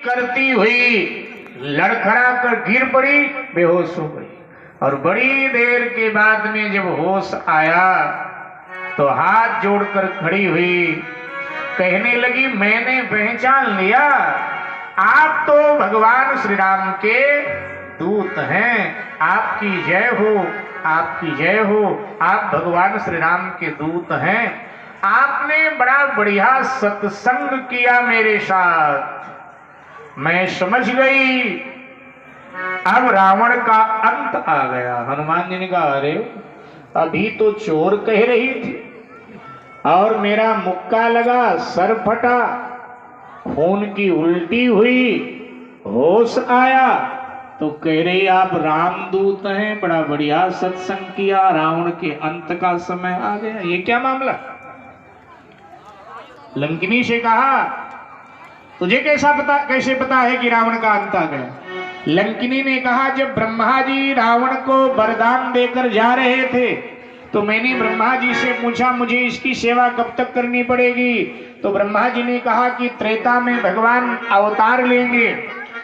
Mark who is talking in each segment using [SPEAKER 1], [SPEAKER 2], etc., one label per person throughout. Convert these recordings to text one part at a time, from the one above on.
[SPEAKER 1] करती हुई लड़खड़ा कर गिर पड़ी, बेहोश हो गई। और बड़ी देर के बाद में जब होश आया तो हाथ जोड़कर खड़ी हुई, कहने लगी, मैंने पहचान लिया, आप तो भगवान श्री राम के दूत हैं। आपकी जय हो, आपकी जय हो, आप भगवान श्री राम के दूत हैं। आपने बड़ा बढ़िया सत्संग किया मेरे साथ, मैं समझ गई अब रावण का अंत आ गया। हनुमान जी ने कहा, अरे अभी तो चोर कह रही थी और मेरा मुक्का लगा, सर फटा, खून की उल्टी हुई, होश आया तो कह रही आप रामदूत हैं, बड़ा बढ़िया सत्संग किया, रावण के अंत का समय आ गया। ये क्या मामला? लंकिनी से कहा, तुझे कैसे पता है कि रावण का अंत आ गया? लंकिनी ने कहा, जब ब्रह्मा जी रावण को वरदान देकर जा रहे थे तो मैंने ब्रह्मा जी से पूछा, मुझे इसकी सेवा कब तक करनी पड़ेगी? तो ब्रह्मा जी ने कहा कि त्रेता में भगवान अवतार लेंगे,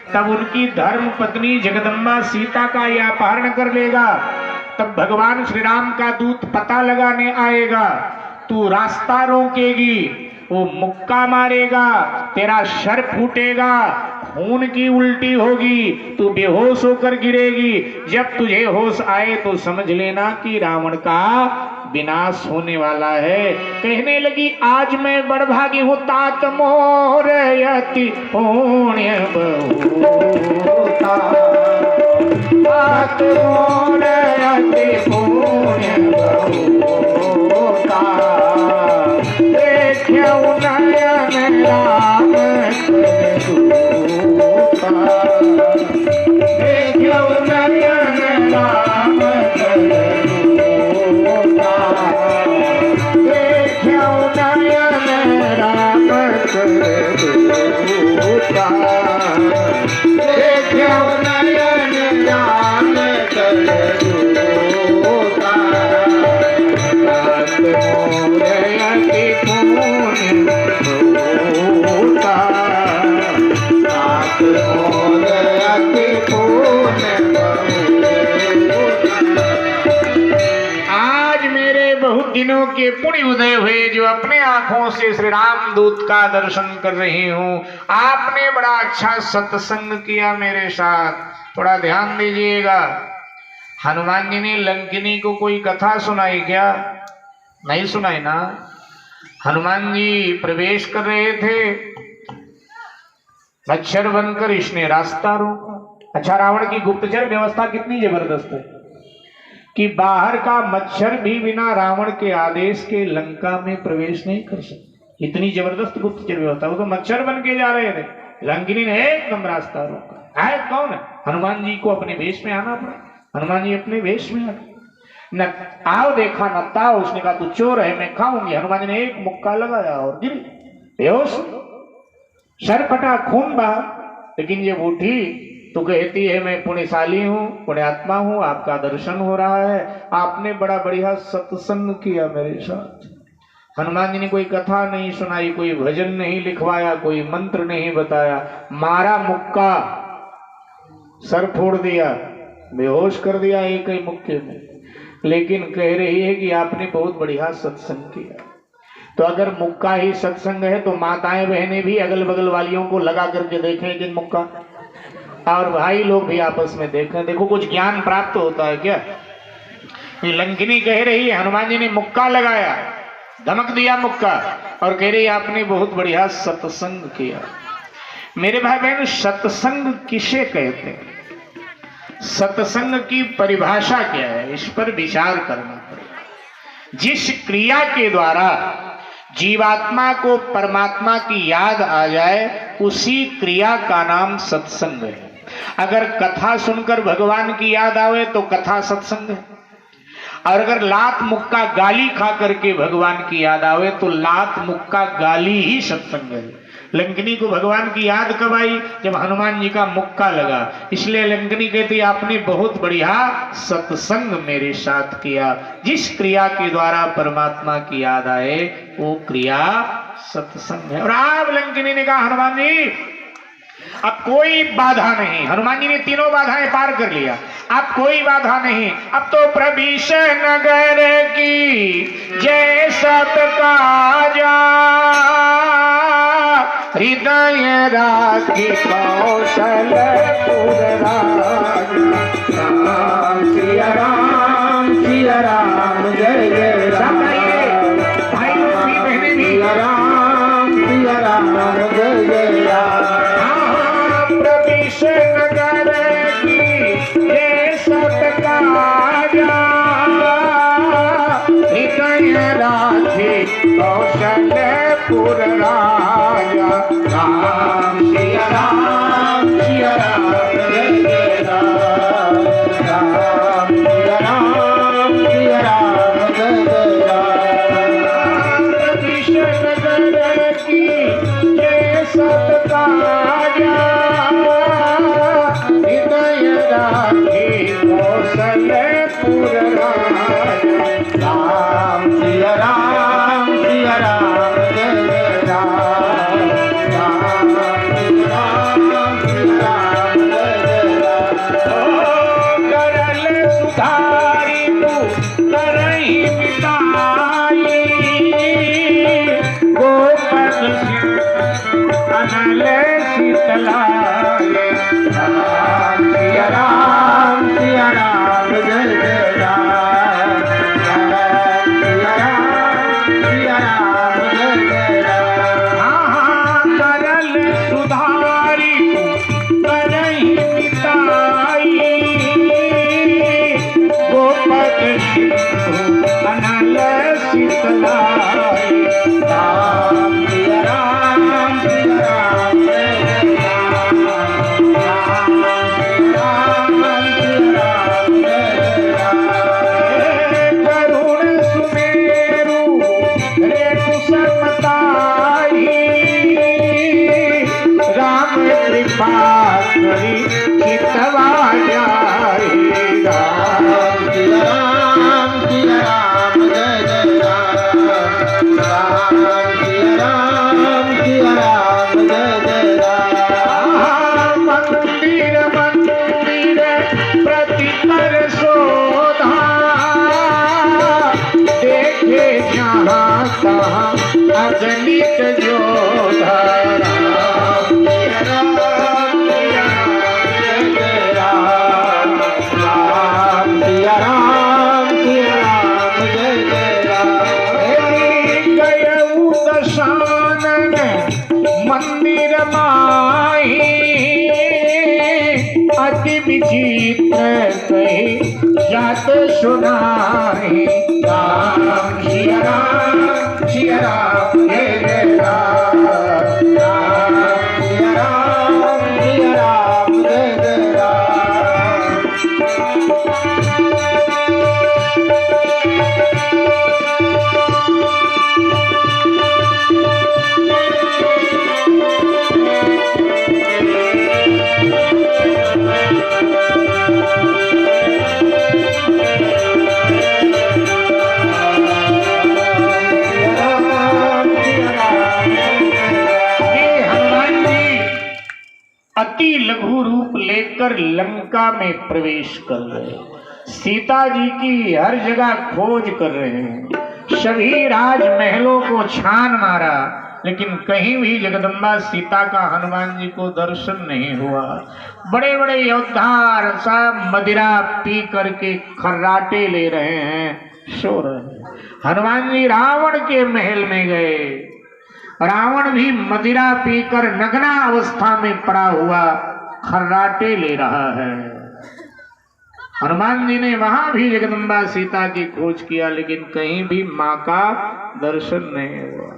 [SPEAKER 1] तब उनकी धर्म पत्नी जगदम्बा सीता का यह अपहरण कर लेगा, तब भगवान श्री राम का दूत पता लगाने आएगा, तू रास्ता रोकेगी, वो मुक्का मारेगा, तेरा सर फूटेगा, खून की उल्टी होगी, तू बेहोश होकर गिरेगी। जब तुझे होश आए तो समझ लेना कि रावण का विनाश होने वाला है। कहने लगी, आज मैं बड़भागी हूँ, तात मोर यति पुण्य बहुता, तात मोर यति पुण्य बहुता, देखियो नयन राम दूता, देखियो नयन राम दूता, देखियो नयन राम दूता, देखियो नयन राम दूता, तात मोर यति पुण्य बहुता, तात मोर यति पुण्य बहुता। आज मेरे बहुत दिनों के पुण्य उदय हुए, जो अपने आंखों से श्री राम दूत का दर्शन कर रही हूँ। आपने बड़ा अच्छा सत्संग किया मेरे साथ, थोड़ा ध्यान दीजिएगा। हनुमान जी ने लंकिनी को कोई कथा सुनाई क्या? नहीं सुनाई ना। हनुमान जी प्रवेश कर रहे थे, मच्छर बनकर इसने रास्ता रोका। अच्छा, रावण की गुप्तचर व्यवस्था कितनी जबरदस्त है कि बाहर का मच्छर भी बिना रावण के आदेश के लंका में प्रवेश नहीं कर सकता। इतनी जबरदस्त गुप्तचर व्यवस्था। वो तो मच्छर बन के जा रहे थे, लंकिनी ने एकदम रास्ता रोका। है कौन है? हनुमान जी को अपने वेश में आना पड़ा। हनुमान जी अपने वेश में आए, न आओ देखा न ताओ। उसने कहा, तू चोर है, मैं खाऊंगी। हनुमान जी ने एक मुक्का लगाया और गिरी, बेहोश, सर फटा, खून बहा। लेकिन जब उठी तो कहती है, मैं पुण्यशाली हूँ, पुण्यात्मा हूँ, आपका दर्शन हो रहा है, आपने बड़ा बढ़िया सत्संग किया मेरे साथ। हनुमान जी ने कोई कथा नहीं सुनाई, कोई भजन नहीं लिखवाया, कोई मंत्र नहीं बताया, मारा मुक्का, सर फोड़ दिया, बेहोश कर दिया एक ही मुक्के में। लेकिन कह रही है कि आपने बहुत बढ़िया सत्संग किया। तो अगर मुक्का ही सत्संग है तो माताएं बहनें भी अगल बगल वालियों को लगा करके देखें कि मुक्का, और भाई लोग भी आपस में देखें, देखो कुछ ज्ञान प्राप्त होता है क्या। ये लंकिनी कह रही है, हनुमान जी ने मुक्का लगाया, धमक दिया मुक्का, और कह रही आपने बहुत बढ़िया सत्संग किया। मेरे भाई बहन, सत्संग किसे कहते हैं? सत्संग की परिभाषा क्या है, इस पर विचार करना पड़ेगा। जिस क्रिया के द्वारा जीवात्मा को परमात्मा की याद आ जाए, उसी क्रिया का नाम सत्संग है। अगर कथा सुनकर भगवान की याद आवे तो कथा सत्संग है, और अगर लात मुक्का गाली खा करके भगवान की याद आवे तो लात मुक्का गाली ही सत्संग है। लंकिनी को भगवान की याद कब आई? जब हनुमान जी का मुक्का लगा। इसलिए लंकिनी कहती, आपने बहुत बढ़िया सत्संग मेरे साथ किया। जिस क्रिया के द्वारा परमात्मा की याद आए वो क्रिया सत्संग है। और आप लंकिनी ने कहा, हनुमान जी अब कोई बाधा नहीं, हनुमान जी ने तीनों बाधाएं पार कर लिया, अब कोई बाधा नहीं। अब तो प्रविश नगर की जय सत काजा, हृदय राखी कौशलपुर राजा। राम सिया राम जय जय राम। भाई बहने भी राम सिया राम जय जय राम। प्रविश नगर की जय सत काजा, हृदय राखी कौशलपुर राजा। राम सिया राम जय जय राम। राम सिया राम जय जय राम। प्रविश नगर की जय सत काजा, हृदय राखी कौशलपुर राजा। राम सिया राम जय जय राम। राम सिया राम जय जय राम। करल सुधारी तू करहि मिताई, गोपद अनल शीतलाई। राम सिया राम जय जय राम। राम सिया राम जय जय राम। करल सुधारी करहि मिताई, गोपद अनल शीतलाई। राम सिया राम जय जय राम। राम सिया राम जय राम। करुण सुमेरु रेणु समताई, राम कृपा करी चितवा जाई। राम सिया राम जय जय राम। राम सिया राम जय जय राम। मंदिर मंदिर प्रति कर शोधा, देखे जहाँ तहाँ अगणित जोधा। राम सिया राम जय जय राम। राम सिया राम जय जय राम। गयऊ दशानन मंदिर माही, अति विचित्र कही जात सुनाई। राम सिया राम जय जय राम। राम सिया राम जय जय राम। अति लघु रूप लेकर लंका में प्रवेश कर रहे हैं। सीता जी की हर जगह खोज कर रहे हैं। सभी राजमहलों को छान मारा, लेकिन कहीं भी जगदम्बा सीता का हनुमान जी को दर्शन नहीं हुआ। बड़े बड़े योद्धा सब मदिरा पी करके खर्राटे ले रहे हैं, सो रहे हैं। हनुमान जी रावण के महल में गए। रावण भी मदिरा पीकर नग्ना अवस्था में पड़ा हुआ खर्राटे ले रहा है। हनुमान जी ने वहां भी जगदम्बा सीता की खोज किया, लेकिन कहीं भी मां का दर्शन नहीं हुआ,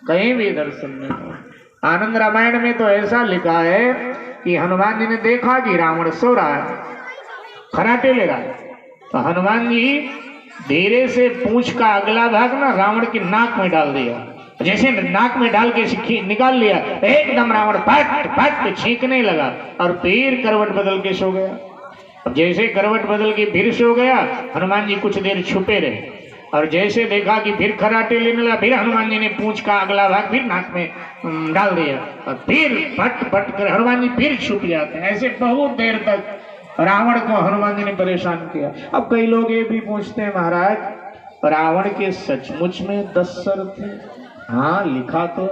[SPEAKER 1] कहीं भी दर्शन नहीं हुआ। आनंद रामायण में तो ऐसा लिखा है कि हनुमान जी ने देखा कि रावण सो रहा है, खर्राटे ले रहा है, तो हनुमान जी धीरे से पूंछ का अगला भाग ना रावण की नाक में डाल दिया। जैसे नाक में डाल के निकाल लिया, एकदम रावण फट फट छींकने लगा और फिर करवट बदल के सो गया। अब जैसे करवट बदल के फिर सो गया, हनुमान जी कुछ देर छुपे रहे। और जैसे देखा कि फिर खराटे लेने लगा, फिर हनुमान जी ने पूंछ का अगला भाग फिर नाक में डाल दिया और फिर पट पट कर हनुमान जी फिर छुप जाते हैं। ऐसे बहुत देर तक रावण को हनुमान जी ने परेशान किया। अब कई लोग ये भी पूछते हैं, महाराज रावण के सचमुच में 10 सर थे? हाँ लिखा तो।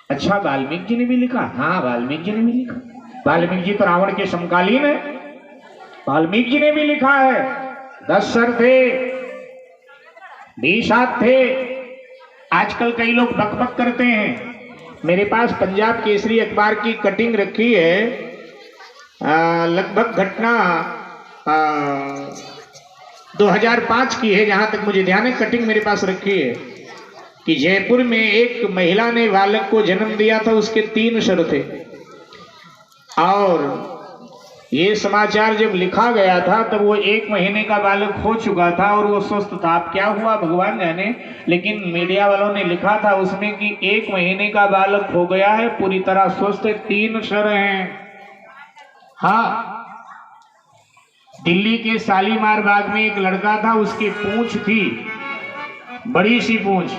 [SPEAKER 1] अच्छा वाल्मीकि जी ने भी लिखा? हाँ वाल्मीकि जी ने भी लिखा। वाल्मीकि जी तो रावण के समकालीन है, वाल्मीकि जी ने भी लिखा है 10 सर थे, 20 हाथ थे। आजकल कई लोग बकबक करते हैं। मेरे पास पंजाब केसरी अखबार की कटिंग रखी है, लगभग घटना 2005 की है, जहां तक मुझे ध्यान है। कटिंग मेरे पास रखी है कि जयपुर में एक महिला ने बालक को जन्म दिया था, उसके 3 सर थे। और ये समाचार जब लिखा गया था तब वो 1 महीने का बालक हो चुका था और वो स्वस्थ था। अब क्या हुआ भगवान जाने, लेकिन मीडिया वालों ने लिखा था उसमें कि 1 महीने का बालक हो गया है, पूरी तरह स्वस्थ है, 3 सर हैं। हाँ, दिल्ली के शालीमार बाग में एक लड़का था, उसकी पूंछ थी, बड़ी सी पूंछ,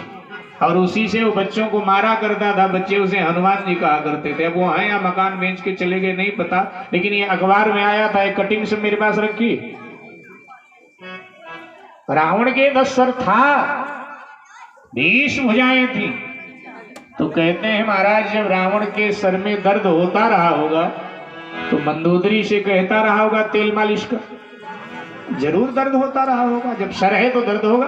[SPEAKER 1] और उसी से वो बच्चों को मारा करता था। बच्चे उसे हनुमान जी कहा करते थे। अब वो हैं या मकान बेच के चले गए नहीं पता, लेकिन ये अखबार में आया था, एक कटिंग से मेरे पास रखी। रावण के 10 सर था, 20 भुजाएं थी। तो कहते हैं महाराज जब रावण के सर में दर्द होता रहा होगा तो मंदोदरी से कहता रहा होगा तेल मालिश का, जरूर दर्द होता रहा होगा। जब सर है तो दर्द होगा।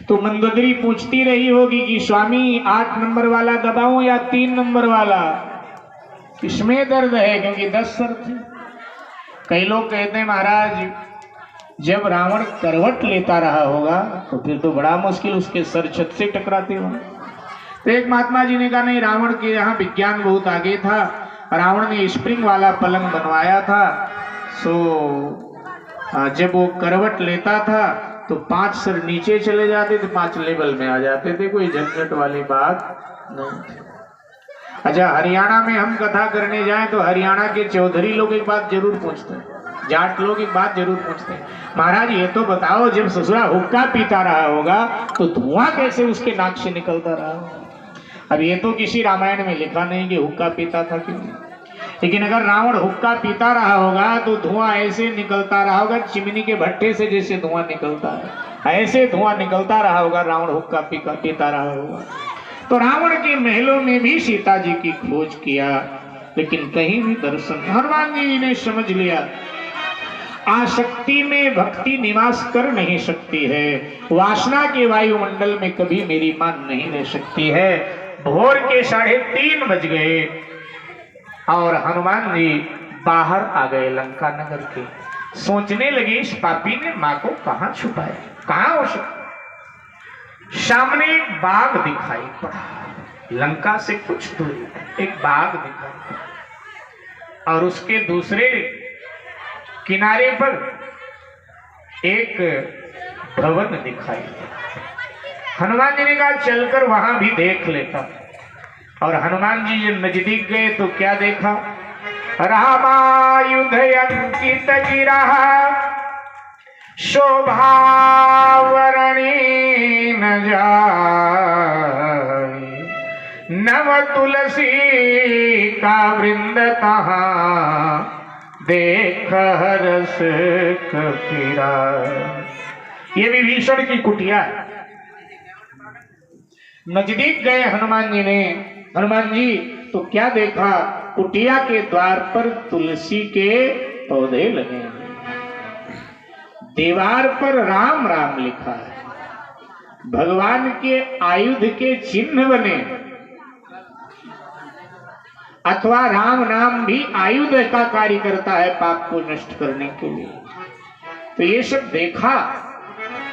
[SPEAKER 1] तो मंदोदरी पूछती रही होगी कि स्वामी 8 नंबर वाला दबाऊं या 3 नंबर वाला, किसमें दर्द है, क्योंकि 10 सर थे। कई लोग कहते हैं महाराज जब रावण करवट लेता रहा होगा तो फिर तो बड़ा मुश्किल, उसके सर छत से टकराते होंगे। तो एक महात्मा जी ने कहा नहीं, रावण के यहाँ विज्ञान बहुत आगे था, रावण ने स्प्रिंग वाला पलंग बनवाया था। जब वो करवट लेता था तो 5 सर नीचे चले जाते थे, 5 लेवल में आ जाते थे, कोई झंझट वाली बात नहीं। अच्छा, हरियाणा में हम कथा करने जाएं तो हरियाणा के चौधरी लोग एक बात जरूर पूछते हैं, जाट लोग एक बात जरूर पूछते हैं, महाराज ये तो बताओ जब ससुरा हुक्का पीता रहा होगा तो धुआं कैसे उसके नाक से निकलता रहा होगा? अब ये तो किसी रामायण में लिखा नहीं कि हुक्का पीता था क्यों, लेकिन अगर रावण हुक्का पीता रहा होगा तो धुआं ऐसे निकलता रहा होगा, चिमनी के भट्टे से जैसे धुआं निकलता है, ऐसे धुआं निकलता रहा होगा, रावण हुक्का पीता रहा होगा। तो रावण के महलों में भी सीता जी की खोज किया, लेकिन कहीं भी दर्शन। हनुमान जी ने समझ लिया आसक्ति में भक्ति निवास कर नहीं सकती है, वासना के वायुमंडल में कभी मेरी मान नहीं रह सकती है। भोर के 3:30 बज गए और हनुमान जी बाहर आ गए लंका नगर के। सोचने लगे इस पापी ने मां को कहां छुपाया, कहां हो सकता। सामने एक बाग दिखाई पड़ा, लंका से कुछ दूरी एक बाग दिखाई, और उसके दूसरे किनारे पर एक भवन दिखाई पड़ा। हनुमान जी ने कहा चलकर वहां भी देख लेता। और हनुमान जी जब नजदीक गए तो क्या देखा, रामायुध अंकित गिरा शोभावरणी न जाए, नव तुलसी का वृंद तहां देख हरस कपीरा। ये विभीषण की कुटिया है। नजदीक गए हनुमान जी ने, हनुमान जी तो क्या देखा, कुटिया के द्वार पर तुलसी के पौधे लगे हैं, दीवार पर राम राम लिखा है, भगवान के आयुध के चिन्ह बने, अथवा राम नाम भी आयुध का कार्य करता है पाप को नष्ट करने के लिए। तो ये सब देखा,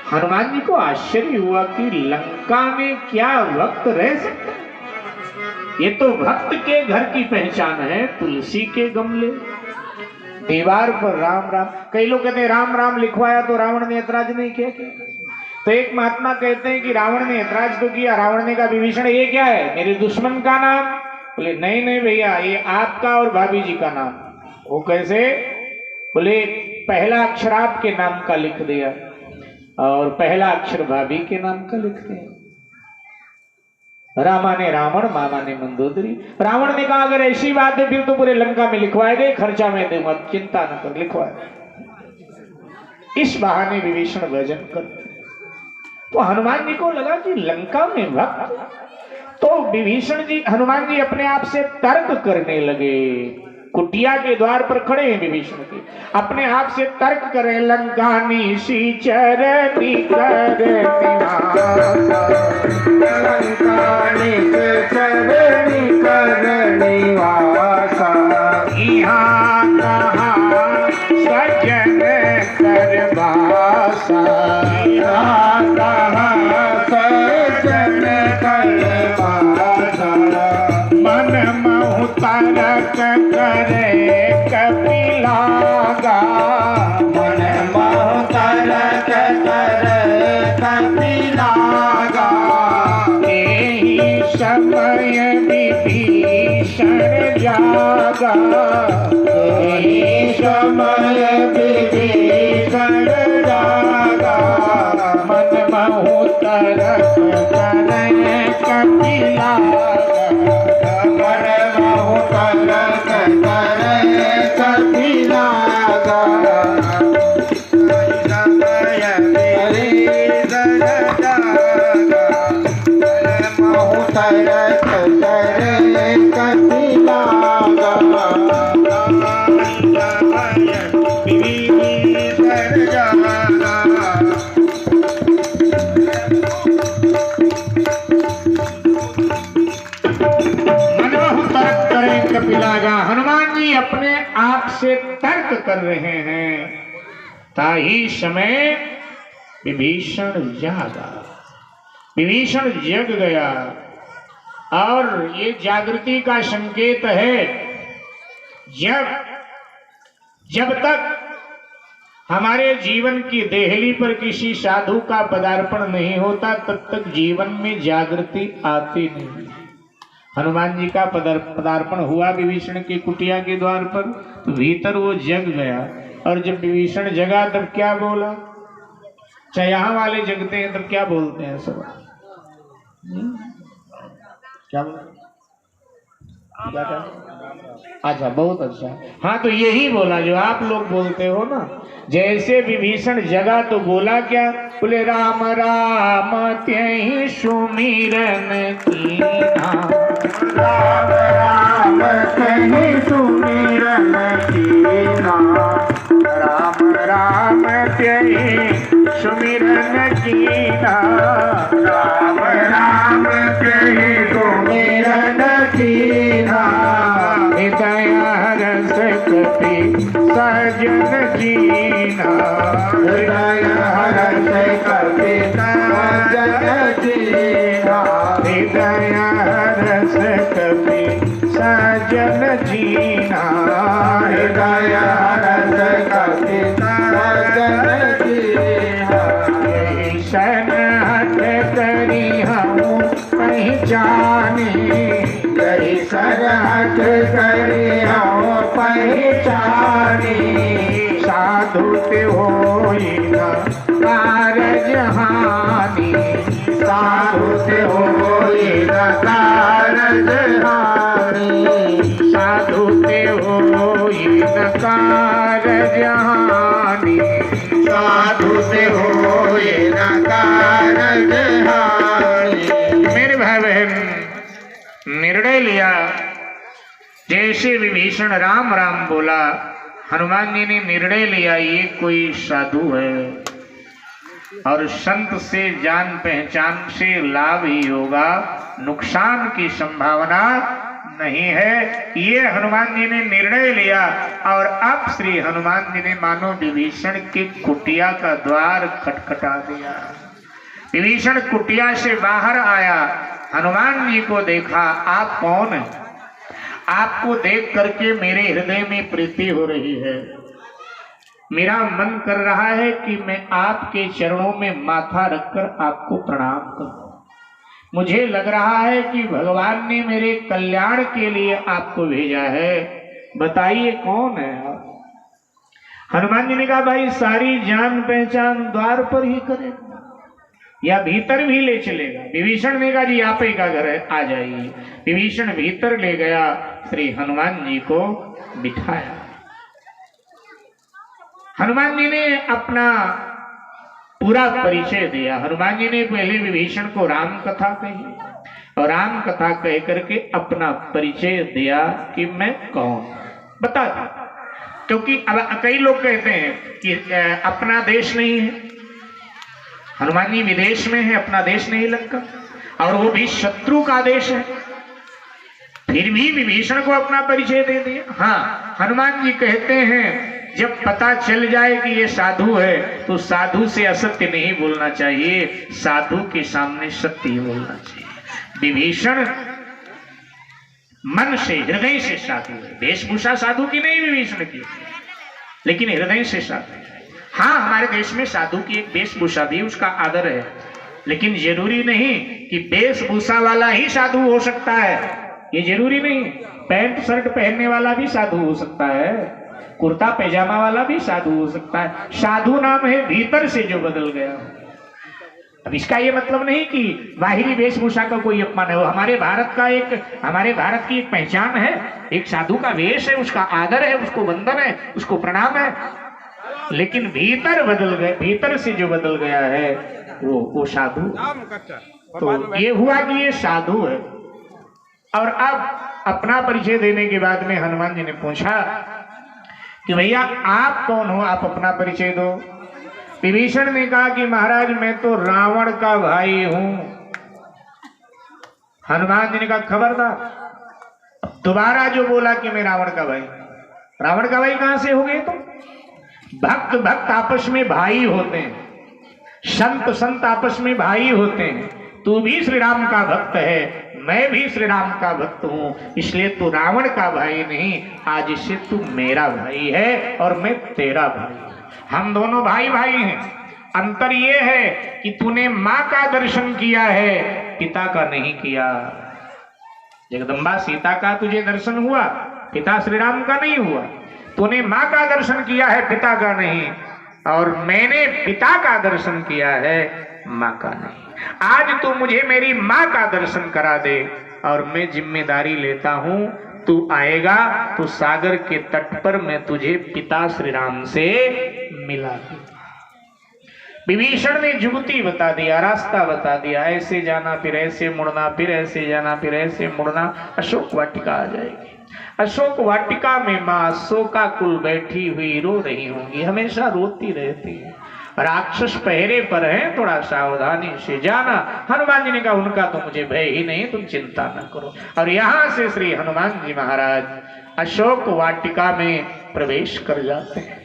[SPEAKER 1] हनुमान जी को आश्चर्य हुआ कि लंका में क्या भक्त रह सकते, ये तो भक्त के घर की पहचान है, तुलसी के गमले, दीवार पर राम राम। कई लोग कहते हैं राम राम लिखवाया तो रावण ने ऐतराज नहीं किया क्या? तो एक महात्मा कहते हैं कि रावण ने ऐतराज तो किया। रावण ने कहा विभीषण ये क्या है, मेरे दुश्मन का नाम? बोले नहीं नहीं भैया, ये आपका और भाभी जी का नाम। वो कैसे? बोले पहला अक्षर आपके नाम का लिख दिया और पहला अक्षर भाभी के नाम का लिखते हैं। रामा ने रावण, मामा ने मंदोदरी। रावण ने कहा अगर ऐसी बात है फिर तो पूरे लंका में लिखवाए दे, खर्चा में दूंगा, चिंता न कर, लिखवाए। इस बहाने विभीषण भजन करते। तो हनुमान जी को लगा कि लंका में भक्त, तो विभीषण जी, हनुमान जी अपने आप से तर्क करने लगे। कुटिया के द्वार पर खड़े हैं विभीषण के, अपने आप से तर्क करे। लंकानी सीचर निकर निवासा, लंकानी सीचर निकर निवासा, यहाँ कहाँ सजन कर बासा, यहाँ कहाँ सजन कर बासा, मन महु तारक करे कपिलागा, मन महु तारक करे कपिलागा, यही समय विभीषण जागा, यही समय विभीषण जागा, मन महु तारक करे कपिलागा, हनुमान जी अपने आप से तर्क कर रहे हैं। ताही समय विभीषण जागा, विभीषण जग गया। और ये जागृति का संकेत है, जब तक हमारे जीवन की देहली पर किसी साधु का पदार्पण नहीं होता तब तक जीवन में जागृति आती नहीं। हनुमान जी का पदार्पण हुआ विभीषण की कुटिया के द्वार पर, तो भीतर वो जग गया। और जब विभीषण जगा तब क्या बोला? चाहे यहाँ वाले जगते हैं तब क्या बोलते हैं सब? क्या बोलते? अच्छा, बहुत अच्छा। हाँ, तो यही बोला जो आप लोग बोलते हो ना। जैसे विभीषण जगा तो बोला क्या? बोले राम राम त्यहि सुमिरन कीना, राम राम त्यहि सुमिरन कीना, राम राम त्यहि सुमिरन कीना, राम राम त्यहि सुमिरन कीना, हृदय रस कपि सजन जीना, हृदय रस कपि सजन जीना, हृदय रस कपि सजन जीना, हृदय रस कपि सजन जीना, ईशन हट करी हम पहचाने, यही सरहद करी हम पहचाने, साधु ते होई न कारज हानि, साधु ते होई न कारज हानि, साधु ते होई न कारज हानि, साधु ते होई न कारज हानि। मेरे भाई बहन, निर्णय लिया। जैसे विभीषण राम राम बोला, हनुमान जी ने निर्णय लिया ये कोई साधु है और संत से जान पहचान से लाभ ही होगा, नुकसान की संभावना नहीं है। ये हनुमान जी ने निर्णय लिया। और अब श्री हनुमान जी ने मानो विभीषण के कुटिया का द्वार खटखटा दिया। विभीषण कुटिया से बाहर आया, हनुमान जी को देखा। आप कौन है? आपको देख करके मेरे हृदय में प्रीति हो रही है। मेरा मन कर रहा है कि मैं आपके चरणों में माथा रखकर आपको प्रणाम करूं। मुझे लग रहा है कि भगवान ने मेरे कल्याण के लिए आपको भेजा है। बताइए कौन है आप? हनुमान जी ने कहा भाई सारी जान पहचान द्वार पर ही करे या भीतर भी ले चलेगा? विभीषण ने कहा जी आप ही का घर है, आ जाइए। विभीषण भीतर ले गया, श्री हनुमान जी को बिठाया। हनुमान जी ने अपना पूरा परिचय दिया। हनुमान जी ने पहले विभीषण को राम कथा कही और राम कथा कह करके अपना परिचय दिया कि मैं कौन, बता दी। क्योंकि अब कई लोग कहते हैं कि अपना देश नहीं है, हनुमान जी विदेश में है, अपना देश नहीं लंका, और वो भी शत्रु का देश है, फिर भी विभीषण को अपना परिचय दे दिया। हाँ, हनुमान जी कहते हैं जब पता चल जाए कि ये साधु है तो साधु से असत्य नहीं बोलना चाहिए, साधु के सामने सत्य ही बोलना चाहिए। विभीषण मन से हृदय से साधु है, वेशभूषा साधु की नहीं विभीषण की, लेकिन हृदय से साधु है। हाँ, हमारे देश में साधु की एक वेशभूषा भी उसका आदर है, लेकिन जरूरी नहीं कि वेशभूषा वाला ही साधु हो सकता है, ये जरूरी नहीं। पैंट शर्ट पहनने वाला भी साधु हो सकता है, कुर्ता पैजामा वाला भी साधु हो सकता है। साधु नाम है भीतर से जो बदल गया। अब इसका ये मतलब नहीं कि बाहरी वेशभूषा का कोई अपमान है, वो हमारे भारत की एक पहचान है, एक साधु का वेश है, उसका आदर है, उसको वंदन है, उसको प्रणाम है, लेकिन भीतर बदल गए, भीतर से जो बदल गया है वो साधु। तो ये हुआ कि ये साधु है। और अब अपना परिचय देने के बाद में हनुमान जी ने पूछा कि भैया आप कौन हो, आप अपना परिचय दो। विभीषण ने कहा कि महाराज मैं तो रावण का भाई हूं। हनुमान जी ने कहा खबरदार, दोबारा जो बोला कि मैं रावण का भाई, रावण का भाई कहां से हो गए तुम? भक्त भक्त आपस में भाई होते हैं, संत संत आपस में भाई होते हैं। तू भी श्री राम का भक्त है, मैं भी श्री राम का भक्त हूं, इसलिए तू रावण का भाई नहीं, आज से तू मेरा भाई है और मैं तेरा भाई। हम दोनों भाई भाई हैं। अंतर ये है कि तूने मां का दर्शन किया है, पिता का नहीं किया। जगदम्बा सीता का तुझे दर्शन हुआ, पिता श्री राम का नहीं हुआ। तूने मां का दर्शन किया है, पिता का नहीं, और मैंने पिता का दर्शन किया है, मां का नहीं। आज तू मुझे मेरी मां का दर्शन करा दे और मैं जिम्मेदारी लेता हूं, तू आएगा तो सागर के तट पर मैं तुझे पिता श्री राम से मिला दूंगा। विभीषण ने जुगती बता दिया, रास्ता बता दिया, ऐसे जाना फिर ऐसे मुड़ना, फिर ऐसे जाना फिर ऐसे मुड़ना, अशोक वाटिका आ जाएगी। अशोक वाटिका में मां शोकाकुल बैठी हुई रो रही होंगी, हमेशा रोती रहती है। राक्षस पहरे पर है, थोड़ा सावधानी से जाना। हनुमान जी ने कहा उनका तो मुझे भय ही नहीं, तुम चिंता न करो। और यहां से श्री हनुमान जी महाराज अशोक वाटिका में प्रवेश कर जाते हैं।